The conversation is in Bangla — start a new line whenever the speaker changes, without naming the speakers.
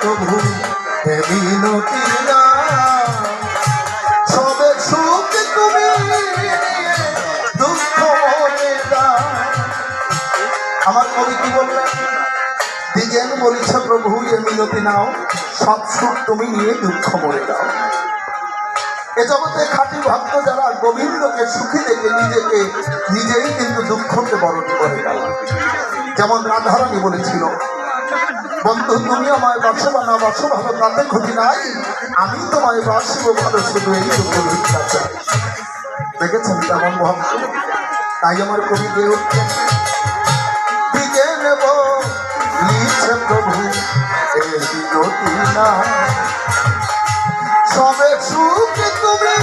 প্রভু হে মিনতি নাও, সবে সুখ তুমি দুঃখ মনে দাও। আমার কবি কি বললেন? দিগেন বলিছে প্রভু এ মিনতি নাও, সব সুখ তুমি নিয়ে দুঃখ মরে দাও। এ জগতে খাঁটি ভক্ত যারা গোবিন্দকে সুখী দেখে নিজেকে নিজেই কিন্তু দুঃখকে বরণ করে গেল। যেমন রাধারানী বলেছিল, বন্ধু তুমি আমায় বাসো বা না বাসো ভালো তাতে ক্ষতি নাই, আমি তোমায় বাসবো ভালো শুধু এই ভিক্ষা চাই। দেখেছেন কেমন ভক্ত? তাই আমার কবি গিয়ে উঠছেন, দিকে নেব লিখছে প্রভু এ মিনতি নাও, সবে সুখ তুমি